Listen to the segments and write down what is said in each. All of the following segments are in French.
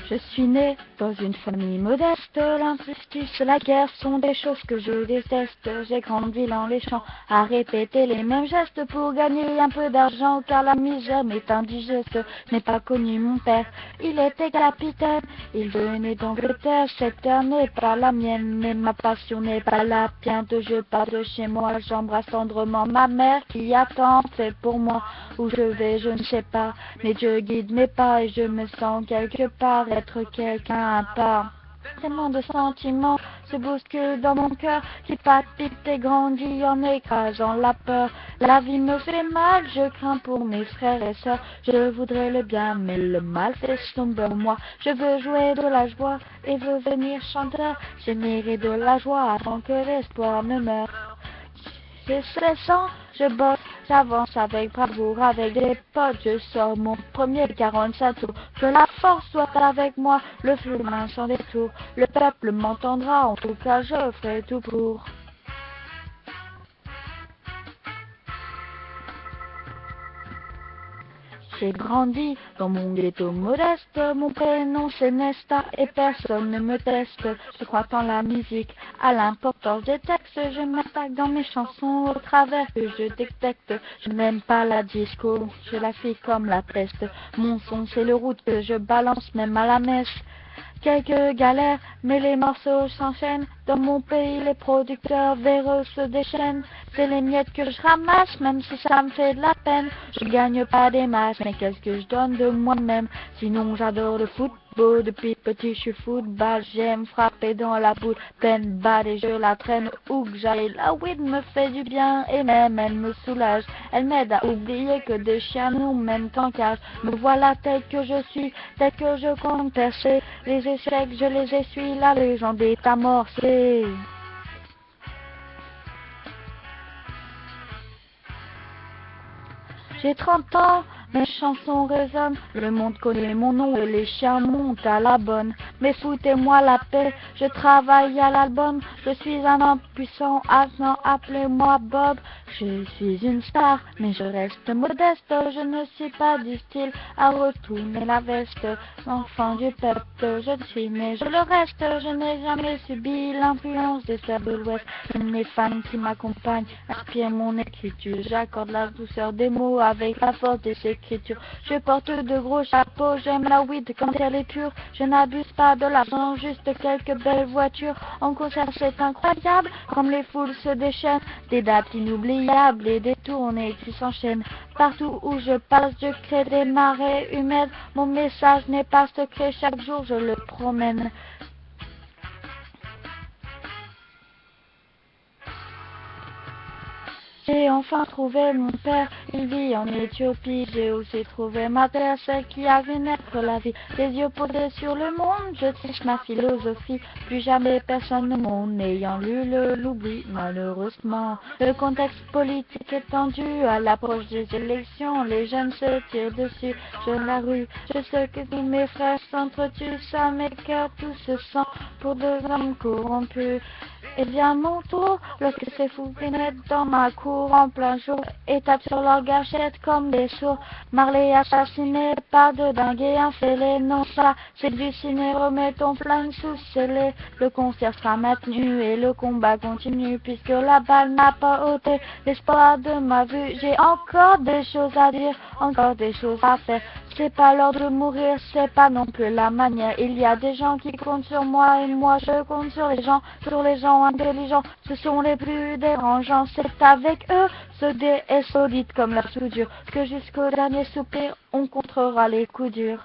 Je suis né dans une famille modeste, l'injustice, la guerre sont des choses que je déteste. J'ai grandi dans les champs à répéter les mêmes gestes pour gagner un peu d'argent car la misère m'est indigeste. Je n'ai pas connu mon père, il était capitaine, il venait d'Angleterre, cette terre n'est pas la mienne, mais ma passion n'est pas la bientôt je pars de chez moi, j'embrasse tendrement ma mère qui a tant fait pour moi. Où je vais je ne sais pas, mais Dieu guide mes pas et je me sens quelque part être quelqu'un à part. Tellement de sentiments se bousculent dans mon cœur qui palpite et grandit en écrasant la peur. La vie me fait mal, je crains pour mes frères et sœurs. Je voudrais le bien, mais le mal fait sombre en moi. Je veux jouer de la joie et veux venir chanteur. J'aimerais de la joie avant que l'espoir ne meure. J'ai 16 ans, je bosse, j'avance avec bravoure, avec des potes, je sors mon premier 45 tours. Que la force soit avec moi, le chemin sans détour, le peuple m'entendra, en tout cas je ferai tout pour. J'ai grandi dans mon ghetto modeste, mon prénom c'est Nesta et personne ne me teste. Je crois en la musique, à l'importance des textes, je m'attaque dans mes chansons au travers que je détecte. Je n'aime pas la disco, je la fais comme la peste. Mon son c'est le route que je balance même à la messe. Quelques galères, mais les morceaux s'enchaînent. Dans mon pays, les producteurs véreux se déchaînent. C'est les miettes que je ramasse, même si ça me fait de la peine. Je gagne pas des masses, mais qu'est-ce que je donne de moi-même? Sinon, j'adore le football. Depuis petit, je suis football. J'aime frapper dans la boule pleine balle et je la traîne où que j'aille. La weed me fait du bien et même elle me soulage. Elle m'aide à oublier que des chiens nous mènent en cage. Me voilà tel que je suis, tel que je compte percer. Les échecs, je les essuie, la légende est amorcée. J'ai 30 ans, mes chansons résonnent, le monde connaît mon nom et les chiens montent à la bonne. Mais foutez-moi la paix, je travaille à l'album, je suis un homme puissant, maintenant appelez-moi Bob. Je suis une star, mais je reste modeste, je ne suis pas du style à retourner la veste. Enfant du peuple, je ne suis mais je le reste, je n'ai jamais subi l'influence des sœurs de l'Ouest. Mes fans qui m'accompagnent inspirent mon écriture, j'accorde la douceur des mots avec la force des écritures. Je porte de gros chapeaux, j'aime la weed quand elle est pure. Je n'abuse pas de l'argent, juste quelques belles voitures. En concert c'est incroyable, comme les foules se déchaînent. Des dates inoubliables et des tournées qui s'enchaînent. Partout où je passe, je crée des marées humaines. Mon message n'est pas secret, chaque jour je le promène. J'ai enfin trouvé mon père, il vit en Éthiopie. J'ai aussi trouvé ma terre, celle qui a vu naître la vie. Les yeux posés sur le monde, je triche ma philosophie. Plus jamais personne au monde n'ayant lu l'oubli, malheureusement. Le contexte politique est tendu à l'approche des élections. Les jeunes se tirent dessus, je la rue. Je sais que tous mes frères s'entretuent, ça mes cœurs tous se sentent pour deux hommes corrompus. Et vient mon tour, lorsque ces fous pénètrent dans ma cour en plein jour et tapent sur leur gâchette comme des sourds. Marley assassiné, pas de dingue et un fêlé, non ça c'est du ciné, remets ton flingue sous scellé. Le concert sera maintenu et le combat continue puisque la balle n'a pas ôté l'espoir de ma vue. J'ai encore des choses à dire, encore des choses à faire. C'est pas l'heure de mourir, c'est pas non plus la manière. Il y a des gens qui comptent sur moi et moi je compte sur les gens intelligents. Ce sont les plus dérangeants, c'est avec eux, soudés et solides comme la soudure, que jusqu'au dernier soupir, on contrera les coups durs.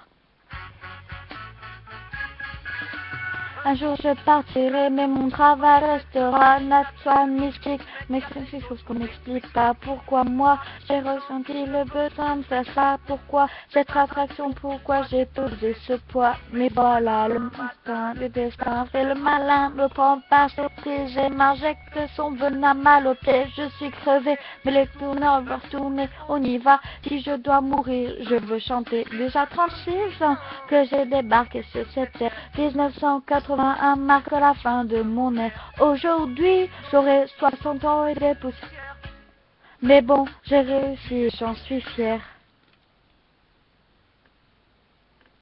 Un jour je partirai, mais mon travail restera naturel, mystique. Mais c'est quelque chose qu'on n'explique pas. Pourquoi moi j'ai ressenti le besoin de faire ça? Pourquoi cette attraction? Pourquoi j'ai posé ce poids? Mais voilà, le destin fait le malin, me prend par surprise et m'injecte son venin mal au pied. Je suis crevé, mais les tourneurs veulent tourner, on y va. Si je dois mourir, je veux chanter. Déjà 36 ans que j'ai débarqué sur cette terre. 1981 marque la fin de mon ère. Aujourd'hui, j'aurai 60 ans et des pouces. Mais bon, j'ai réussi, j'en suis fière.